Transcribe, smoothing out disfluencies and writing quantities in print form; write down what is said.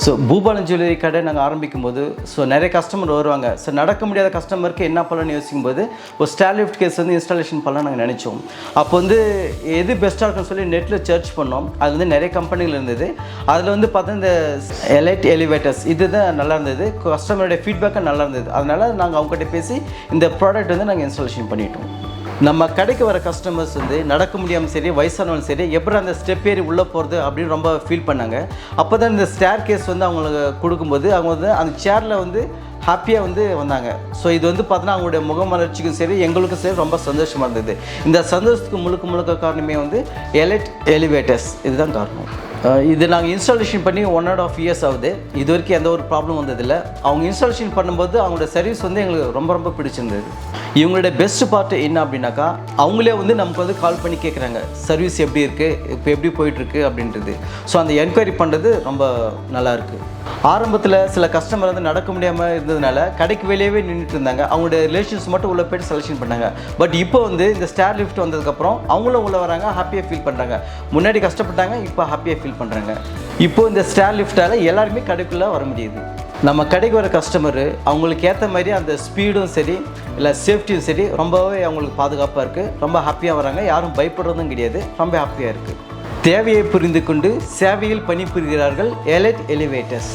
So Bhubalan Jewelry கடை நாங்கள் ஆரம்பிக்கும்போது நிறைய கஸ்டமர் வருவாங்க. நடக்க முடியாத கஸ்டமருக்கு என்ன பண்ணலாம்னு யோசிக்கும்போது ஒரு Stair-Lift கேஸ் இன்ஸ்டாலேஷன் பண்ணலாம் நாங்கள் நினச்சோம். அப்போ எது பெஸ்ட்டாக இருக்குன்னு சொல்லி நெட்டில் சர்ச் பண்ணோம். அது நிறைய கம்பெனிகள் இருந்தது. அதில் பார்த்தா இந்த எலைட் எலிவேட்டர்ஸ் இதுதான் நல்லா இருந்தது. கஸ்டமருடைய ஃபீட்பேக்கும் நல்லா இருந்தது. அதனால் நாங்கள் அவங்ககிட்ட பேசி இந்த ப்ராடக்ட் நாங்கள் இன்ஸ்டாலேஷன் பண்ணிட்டோம். நம்ம கடைக்கு வர கஸ்டமர்ஸ் நடக்க முடியாமல் சரி, வயசானவங்களும் சரி, எப்படி அந்த ஸ்டெப் ஏறி உள்ளே போகிறது அப்படின்னு ரொம்ப ஃபீல் பண்ணாங்க. அப்போ தான் இந்த ஸ்டேர் கேஸ் அவங்களுக்கு கொடுக்கும்போது அவங்க அந்த சேரில் ஹாப்பியாக வந்தாங்க. ஸோ இது பார்த்தோன்னா அவங்களுடைய முகமலர்ச்சிக்கும் சரி, எங்களுக்கும் சரி ரொம்ப சந்தோஷமாக இருந்தது. இந்த சந்தோஷத்துக்கு முழுக்க காரணமே எலைட் எலிவேட்டர்ஸ் இதுதான் காரணம். இது நாங்கள் இன்ஸ்டாலேஷன் பண்ணி 1.5 years ஆகுது. இது வரைக்கும் எந்த ஒரு ப்ராப்ளம் வந்ததில்லை. அவங்க இன்ஸ்டாலேஷன் பண்ணும்போது அவங்களோட சர்வீஸ் எங்களுக்கு ரொம்ப பிடிச்சிருந்தது. இவங்களுடைய பெஸ்ட் பார்ட் என்ன அப்படின்னாக்கா, அவங்களே நமக்கு கால் பண்ணி கேட்குறாங்க சர்வீஸ் எப்படி இருக்குது, இப்போ எப்படி போயிட்டுருக்கு அப்படின்றது. ஸோ அந்த என்கொயரி பண்ணுறது ரொம்ப நல்லாயிருக்கு. ஆரம்பத்தில் சில கஸ்டமர் நடக்க முடியாமல் இருந்ததுனால கடைக்கு வெளியவே நின்றுட்டு இருந்தாங்க. அவங்களுடைய ரிலேஷன்ஸ் மட்டும் உள்ளே போய்ட்டு செலெக்ஷன் பண்ணாங்க. பட் இப்போ இந்த ஸ்டேர் லிஃப்ட் வந்ததுக்கப்புறம் அவங்களும் உள்ளே வராங்க, ஹாப்பியாக ஃபீல் பண்ணுறாங்க. முன்னாடி கஷ்டப்பட்டாங்க, இப்போ ஹாப்பியாக ஃபீல் பண்ணுறாங்க. இப்போ இந்த ஸ்டேர் லிஃப்டால் எல்லாருமே கடைக்குள்ளே வர முடியுது. நம்ம கடைக்கு வர கஸ்டமரு அவங்களுக்கு ஏற்ற மாதிரி அந்த ஸ்பீடும் சரி, இல்லை சேஃப்டியும் சரி, ரொம்பவே அவங்களுக்கு பாதுகாப்பாக இருக்குது. ரொம்ப ஹாப்பியாக வராங்க. யாரும் பயப்படுறதும் கிடையாது. ரொம்ப ஹாப்பியாக இருக்குது. தேவையை புரிந்து கொண்டு சேவையில் பணிபுரிகிறார்கள் எலைட் எலிவேட்டர்ஸ்.